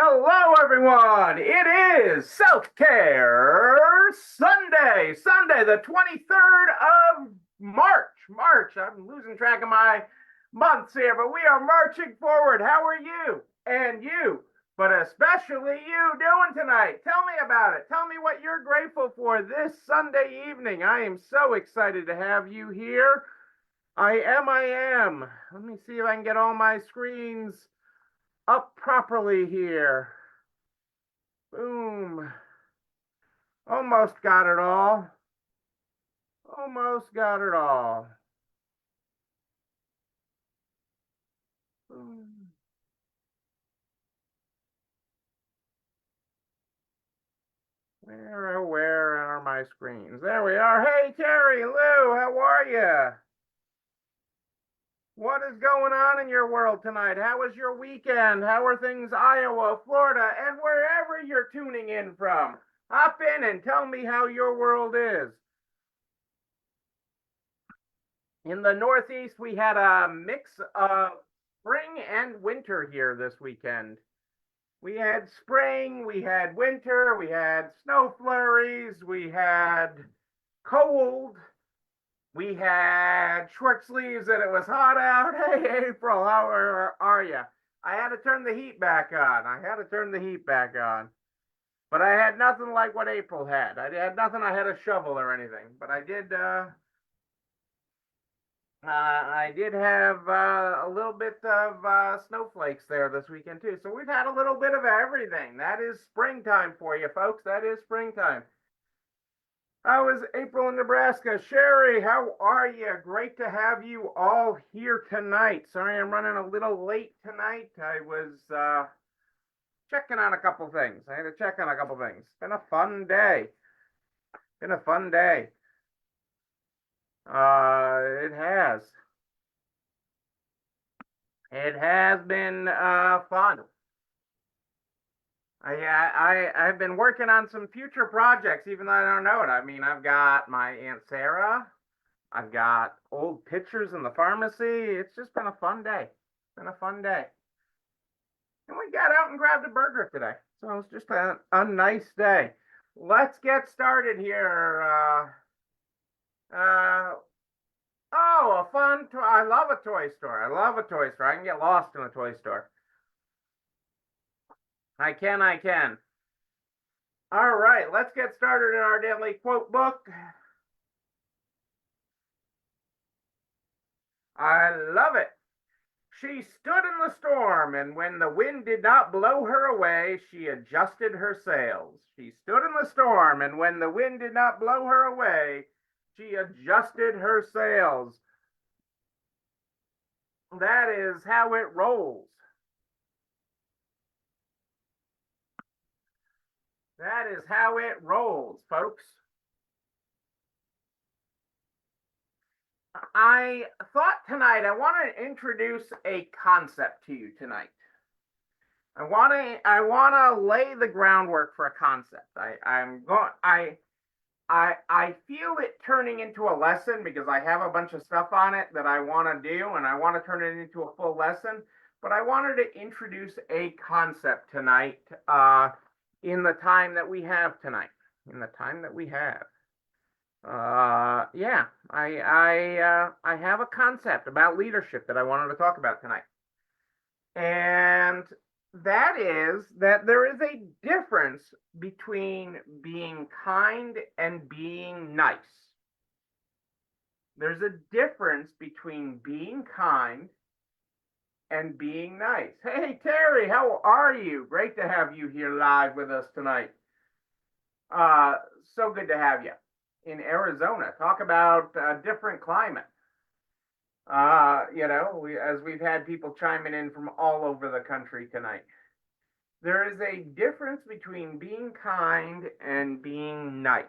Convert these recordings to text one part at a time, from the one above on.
Hello, everyone. It is Self Care Sunday, the 23rd of March. I'm losing track of my months here, but we are marching forward. How are you and you, but especially you, doing tonight? Tell me about it. Tell me what you're grateful for this Sunday evening. I am so excited to have you here. I am. Let me see if I can get all my screens up properly here. Boom. Almost got it all. Almost got it all. Boom. Where are my screens? There we are. Hey, Terry, Lou, how are you? What is going on in your world tonight? How was your weekend? How are things Iowa, Florida, and wherever you're tuning in from? Hop in and tell me how your world is. In the Northeast, we had a mix of spring and winter here this weekend. We had spring, we had winter, we had snow flurries, we had cold, we had short sleeves and it was hot out. Hey, April, how are you? I had to turn the heat back on. But I had nothing like what April had. I had nothing, I had a shovel or anything. But I did have a little bit of snowflakes there this weekend too. So we've had a little bit of everything. That is springtime for you, folks. That is springtime. How is April in Nebraska? Sherry, how are you? Great to have you all here tonight. Sorry I'm running a little late tonight. I was checking on a couple things. I had to check on a couple things. Been a fun day. Been a fun day. It has. It has been fun. I've been working on some future projects, even though I don't know it. I mean, I've got my Aunt Sarah. I've got old pictures in the pharmacy. It's just been a fun day. It's been a fun day. And we got out and grabbed a burger today. So it's just a nice day. Let's get started here. Oh, a fun toy. I love a toy store. I can get lost in a toy store. I can. All right, let's get started in our daily quote book. I love it. She stood in the storm, and when the wind did not blow her away, she adjusted her sails. She stood in the storm, and when the wind did not blow her away, she adjusted her sails. That is how it rolls. That is how it rolls, folks. I thought tonight I want to introduce a concept to you tonight. I want to lay the groundwork for a concept. I feel it turning into a lesson because I have a bunch of stuff on it that I want to do and I want to turn it into a full lesson. But I wanted to introduce a concept tonight in the time that we have tonight. Yeah, I have a concept about leadership that I wanted to talk about tonight. And that is that there is a difference between being kind and being nice. There's a difference between being kind and being nice. Hey, Terry, how are you? Great to have you here live with us tonight. So good to have you in Arizona. Talk about a different climate. As we've had people chiming in from all over the country tonight. There is a difference between being kind and being nice.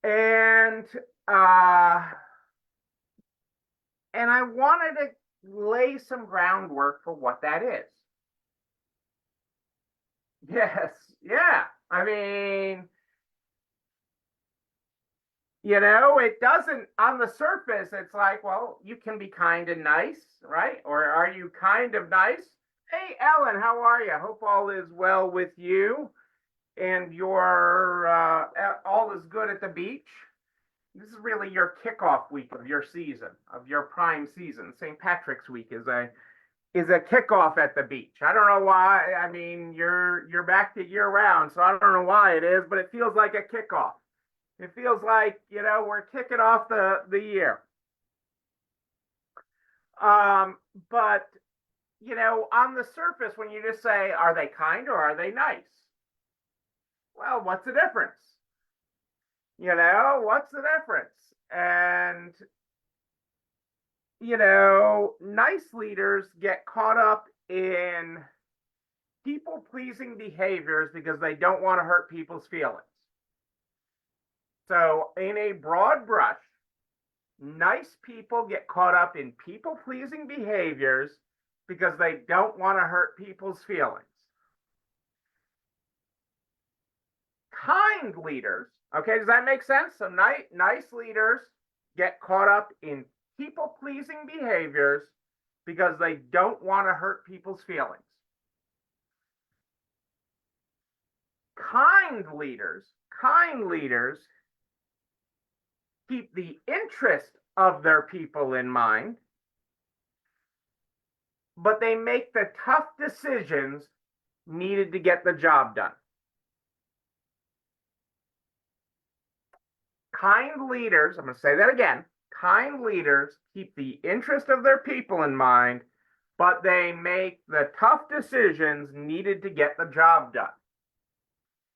And I wanted to lay some groundwork for what that is. Yes, yeah. I mean, it doesn't, on the surface, it's like, well, you can be kind and nice, right? Or are you kind of nice? Hey, Ellen, how are you? Hope all is well with you and your all is good at the beach. This is really your kickoff week of your season, of your prime season. St. Patrick's week is a kickoff at the beach. I don't know why. I mean, you're back to year round, so I don't know why it is, but it feels like a kickoff. It feels like, we're kicking off the year. But on the surface, when you just say, are they kind or are they nice? Well, what's the difference? What's the difference? And, nice leaders get caught up in people pleasing behaviors because they don't want to hurt people's feelings. So, in a broad brush, nice people get caught up in people pleasing behaviors because they don't want to hurt people's feelings. Kind leaders, okay, does that make sense? So nice leaders get caught up in people pleasing behaviors because they don't want to hurt people's feelings. Kind leaders keep the interest of their people in mind, but they make the tough decisions needed to get the job done. Kind leaders, I'm going to say that again, kind leaders keep the interest of their people in mind, but they make the tough decisions needed to get the job done.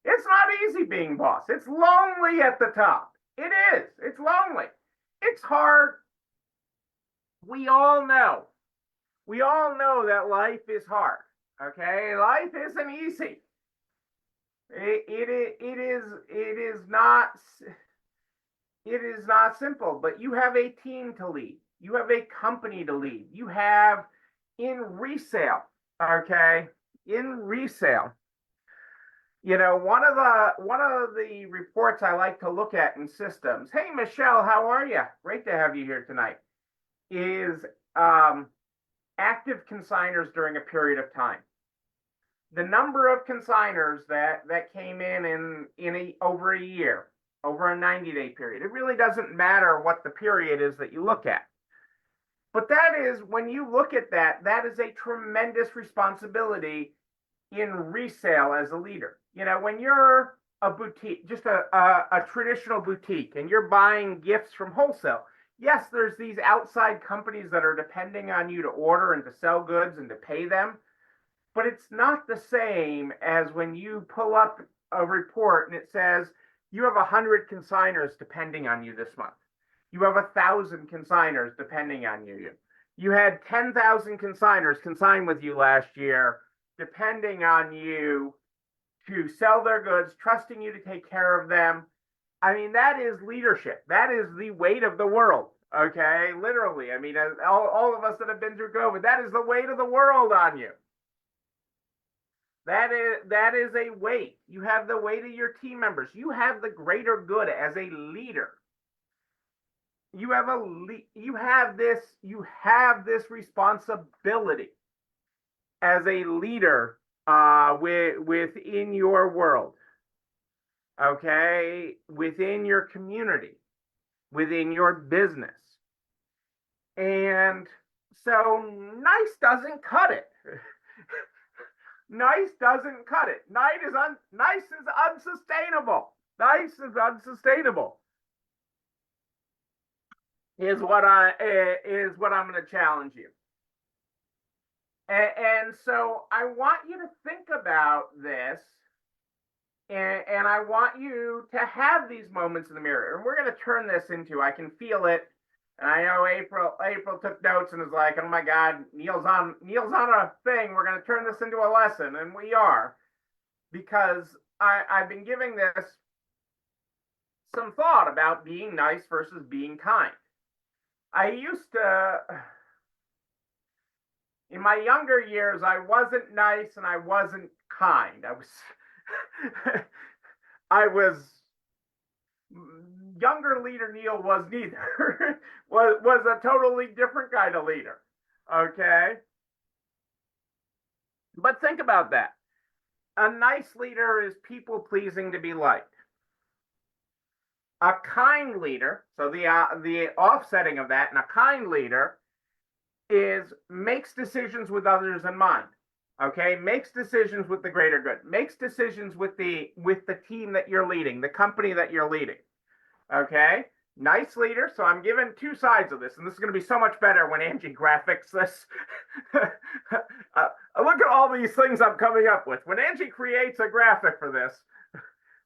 It's not easy being boss. It's lonely at the top. It is. It's lonely. It's hard. We all know. We all know that life is hard. Okay? Life isn't easy. It is not simple, but you have a team to lead. You have a company to lead. You have in resale, okay? In resale. One of the reports I like to look at in systems. Hey, Michelle, how are you? Great to have you here tonight. Is active consigners during a period of time. The number of consigners that came in over a year, over a 90-day period. It really doesn't matter what the period is that you look at. But that is, when you look at that, that is a tremendous responsibility in resale as a leader. When you're a boutique, just a traditional boutique, and you're buying gifts from wholesale, yes, there's these outside companies that are depending on you to order and to sell goods and to pay them. But it's not the same as when you pull up a report and it says you have 100 consigners depending on you this month. You have 1,000 consigners depending on you. You had 10,000 consigners consign with you last year, depending on you to sell their goods, trusting you to take care of them. I mean, that is leadership. That is the weight of the world. Okay, literally. I mean, all of us that have been through COVID, that is the weight of the world on you. That is a weight. You have the weight of your team members. You have the greater good as a leader. You have this responsibility as a leader within your world. Okay, within your community, within your business. And so nice doesn't cut it. Nice doesn't cut it. Nice is unsustainable. Nice is unsustainable. Is what I'm going to challenge you. And so I want you to think about this, and I want you to have these moments in the mirror. And we're going to turn this into, I can feel it. And I know April took notes and was like, oh my God, Neil's on a thing. We're going to turn this into a lesson. And we are, because I've been giving this some thought about being nice versus being kind. I used to, in my younger years, I wasn't nice and I wasn't kind. I was younger leader Neil was neither. was a totally different kind of leader. Okay. But think about that. A nice leader is people pleasing to be liked. A kind leader, so the offsetting of that, and a kind leader is makes decisions with others in mind. Okay, makes decisions with the greater good, makes decisions with the team that you're leading, the company that you're leading. Okay, nice leader. So I'm giving two sides of this, and this is going to be so much better when Angie graphics this. Look at all these things I'm coming up with. When Angie creates a graphic for this,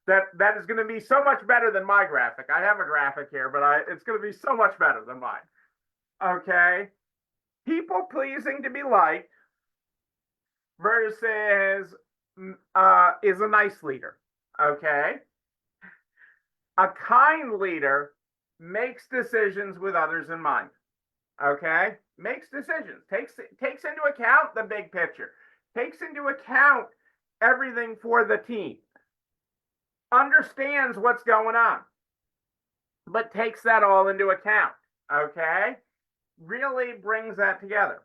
that is going to be so much better than my graphic. I have a graphic here, but it's going to be so much better than mine. Okay, people pleasing to be liked versus is a nice leader. Okay, a kind leader makes decisions with others in mind. Okay, makes decisions, takes into account the big picture, takes into account everything for the team, understands what's going on, but takes that all into account. Okay, really brings that together.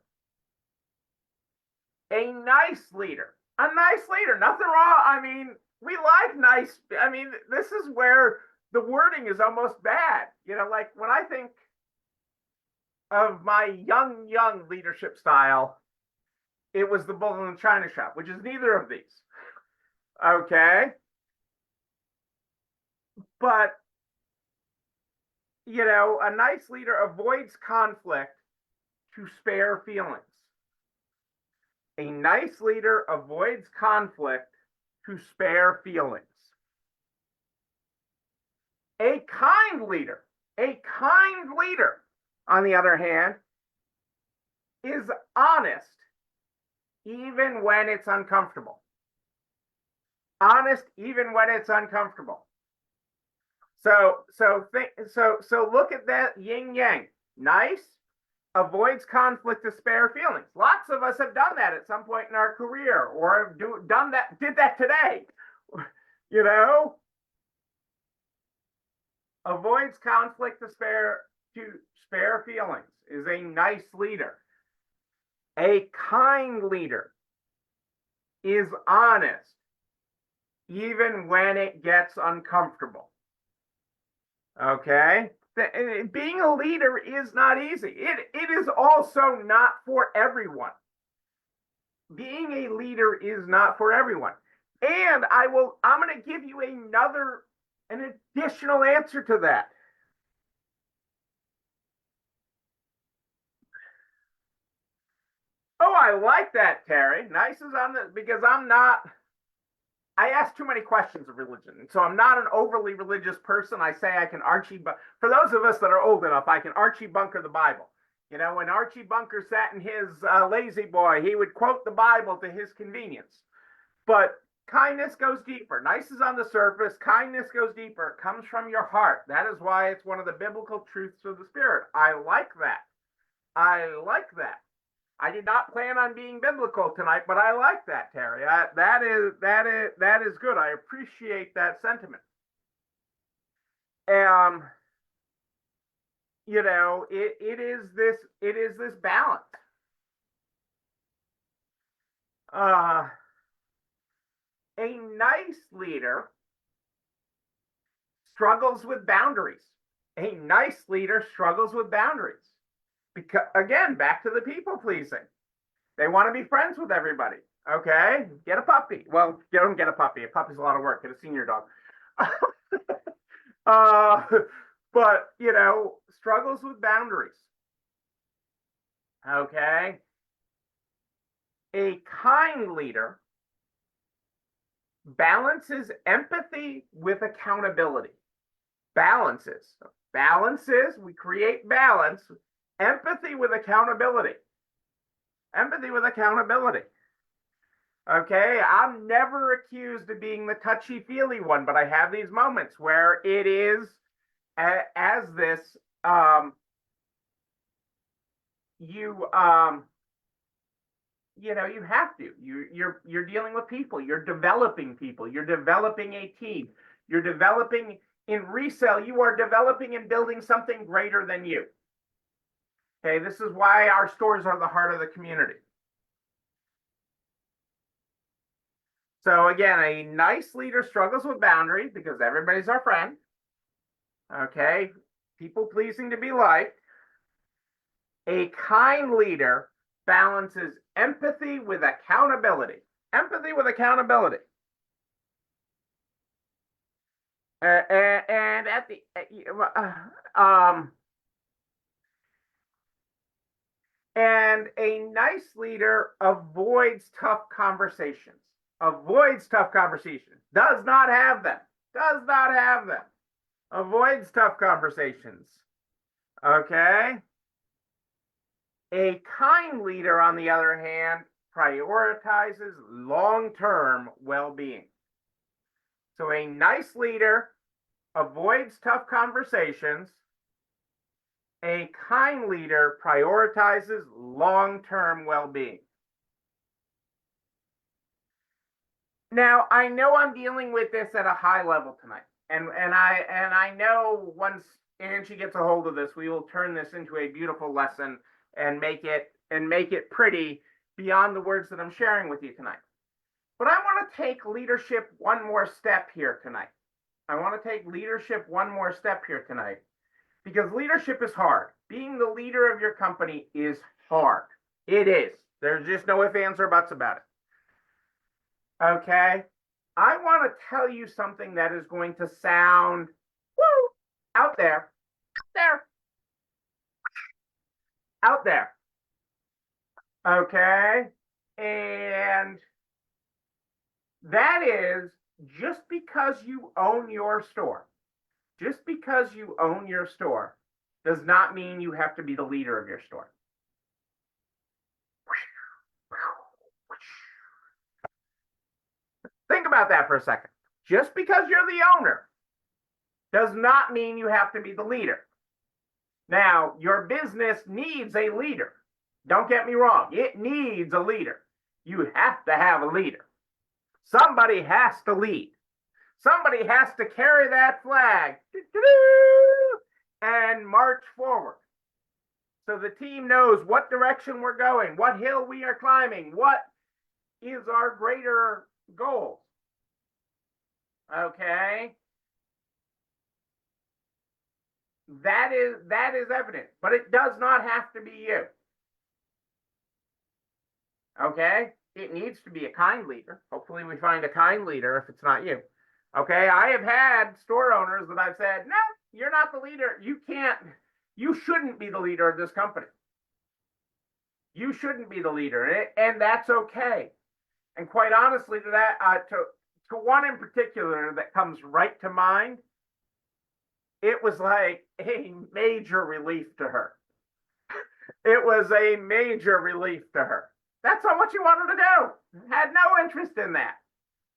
A nice leader, nothing wrong. I mean, we like nice. I mean, this is where the wording is almost bad. You know, like when I think of my young leadership style, it was the Bull in the China Shop, which is neither of these. Okay, but you know, a nice leader avoids conflict to spare feelings. A nice leader avoids conflict to spare feelings. A kind leader, on the other hand, is honest even when it's uncomfortable. Honest even when it's uncomfortable. So look at that yin yang. Nice, avoids conflict to spare feelings. Lots of us have done that at some point in our career, or did that today. You know, avoids conflict to spare feelings, is a nice leader. A kind leader is honest even when it gets uncomfortable. Okay, being a leader is not easy. It is also not for everyone. Being a leader is not for everyone. And I'm going to give you an additional answer to that. Oh, I like that, Terry. Nice is on this because I ask too many questions of religion. So I'm not an overly religious person. I say I can for those of us that are old enough, I can Archie Bunker the Bible. You know, when Archie Bunker sat in his lazy boy, he would quote the Bible to his convenience. But kindness goes deeper. Nice is on the surface. Kindness goes deeper. It comes from your heart. That is why it's one of the biblical truths of the Spirit. I like that. I did not plan on being biblical tonight, but I like that, Terry. That is good. I appreciate that sentiment. You know, it is this balance. A nice leader struggles with boundaries. A nice leader struggles with boundaries. Because again, back to the people pleasing. They want to be friends with everybody. Okay, get a puppy. Well, don't get a puppy. A puppy's a lot of work. Get a senior dog. But you know, struggles with boundaries. Okay, a kind leader balances empathy with accountability. Balances. We create balance. Empathy with accountability. Okay, I'm never accused of being the touchy-feely one, but I have these moments where it is as this you know, you have to. You're dealing with people. You're developing people. You're developing a team. You're developing in resale. You are developing and building something greater than you. Okay, this is why our stores are the heart of the community. So again, a nice leader struggles with boundaries because everybody's our friend. Okay, people pleasing to be liked. A kind leader balances empathy with accountability. Empathy with accountability. And at the and a nice leader avoids tough conversations. Avoids tough conversations. Does not have them. Does not have them. Avoids tough conversations. Okay. A kind leader, on the other hand, prioritizes long-term well-being. So a nice leader avoids tough conversations. A kind leader prioritizes long-term well-being. Now, I know I'm dealing with this at a high level tonight, and I know once Angie gets a hold of this, we will turn this into a beautiful lesson and make it pretty beyond the words that I'm sharing with you tonight. But I want to take leadership one more step here tonight. I want to take leadership one more step here tonight because leadership is hard. Being the leader of your company is hard. It is. There's just no ifs, ands, or buts about it. Okay? I want to tell you something that is going to sound out there. Out there. Okay? And that is just because you own your store, just because you own your store does not mean you have to be the leader of your store. Think about that for a second. Just because you're the owner does not mean you have to be the leader. Now, your business needs a leader. Don't get me wrong. It needs a leader. You have to have a leader. Somebody has to lead. Somebody has to carry that flag and march forward. So the team knows what direction we're going, what hill we are climbing, what is our greater goal. Okay? That is evident, but it does not have to be you. Okay? It needs to be a kind leader. Hopefully we find a kind leader if it's not you. Okay? I have had store owners that I've said, no, you're not the leader. You shouldn't be the leader of this company. You shouldn't be the leader, and that's okay. And quite honestly, to that, to one in particular that comes right to mind, it was like a major relief to her. It was a major relief to her. That's not what she wanted to do. Had no interest in that.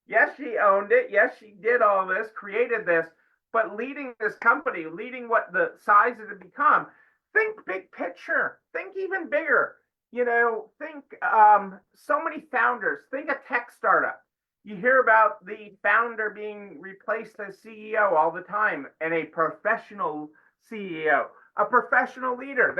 Yes, she owned it. Yes, she did all this, created this, but leading this company, leading what the size it had become, think big picture, think even bigger. Think so many founders, think a tech startup. You hear about the founder being replaced as CEO all the time, and a professional CEO, a professional leader.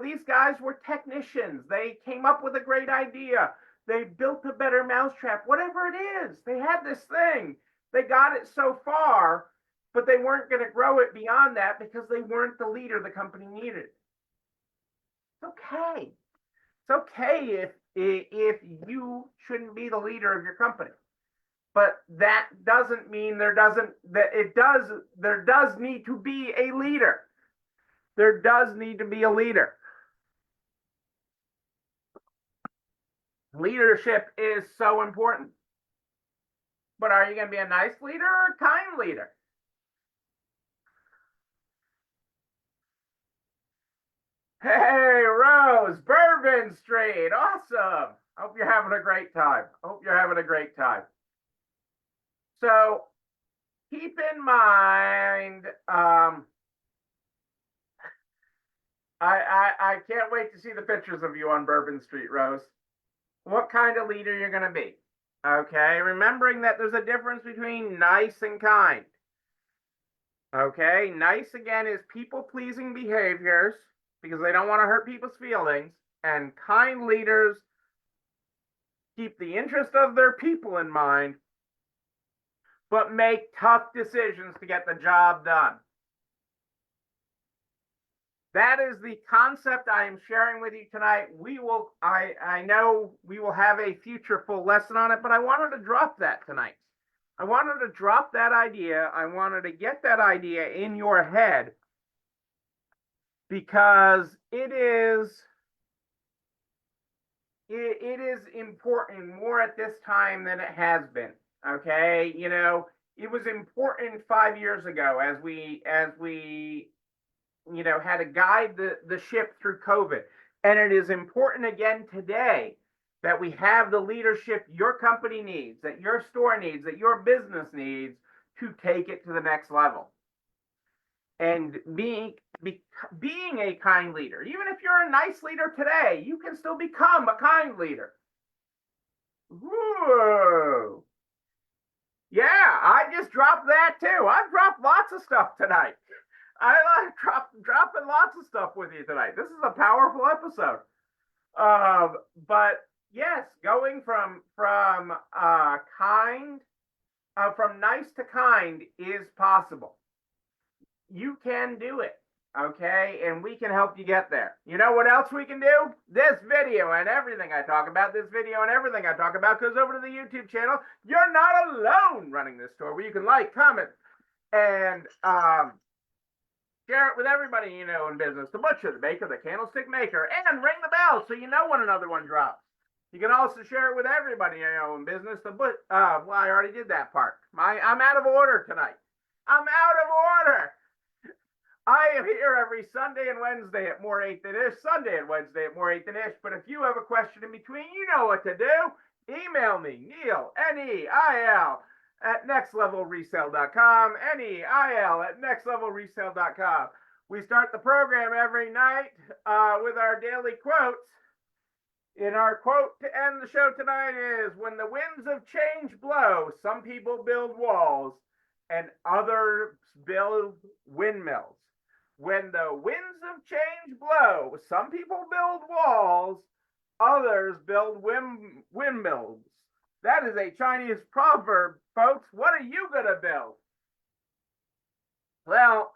These guys were technicians. They came up with a great idea. They built a better mousetrap, whatever it is. They had this thing. They got it so far, but they weren't going to grow it beyond that because they weren't the leader the company needed. It's okay. It's okay if you shouldn't be the leader of your company. But that doesn't mean there does need to be a leader. There does need to be a leader. Leadership is so important. But are you going to be a nice leader or a kind leader? Hey, Rose, Bourbon Street. Awesome. Hope you're having a great time. So keep in mind, I can't wait to see the pictures of you on Bourbon Street, Rose. What kind of leader you're going to be. Okay, remembering that there's a difference between nice and kind. Okay, nice again is people-pleasing behaviors because they don't want to hurt people's feelings, and kind leaders keep the interest of their people in mind, but make tough decisions to get the job done. That is the concept I am sharing with you tonight. I know we will have a future full lesson on it, but I wanted to drop that tonight. I wanted to drop that idea. I wanted to get that idea in your head because it is important more at this time than it has been. Okay, it was important 5 years ago as we had to guide the ship through COVID. And it is important again today that we have the leadership your company needs, that your store needs, that your business needs to take it to the next level. And being a kind leader, even if you're a nice leader today, you can still become a kind leader. Whoa. Yeah, I just dropped that too. I've dropped lots of stuff tonight. I like dropping lots of stuff with you tonight. This is a powerful episode. But yes, going from nice to kind is possible. You can do it, okay? And we can help you get there. You know what else we can do? This video and everything I talk about goes over to the YouTube channel. You're not alone running this store, where you can like, comment, and share it with everybody you know in business. The butcher, the baker, the candlestick maker, and ring the bell so you know when another one drops. You can also share it with everybody you know in business. Well, I already did that part. I'm out of order tonight. I'm out of order. I am here every Sunday and Wednesday at More 8 Than Ish, Sunday and Wednesday at More 8 Than Ish. But if you have a question in between, you know what to do. Email me, Neil, Neil, at nextlevelresale.com, Neil at nextlevelresale.com. We start the program every night with our daily quotes. And our quote to end the show tonight is, when the winds of change blow, some people build walls and others build windmills. When the winds of change blow, some people build walls, others build windmills. That is a Chinese proverb, folks. What are you going to build? Well,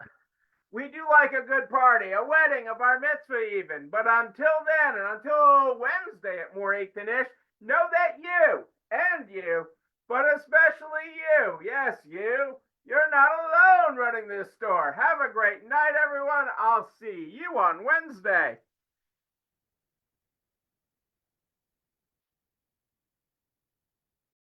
we do like a good party, a wedding, a bar mitzvah even. But until then, and until Wednesday at More 8 Than Ish, know that you, but especially you, yes, you're not alone running this store. Have a great night, everyone. I'll see you on Wednesday.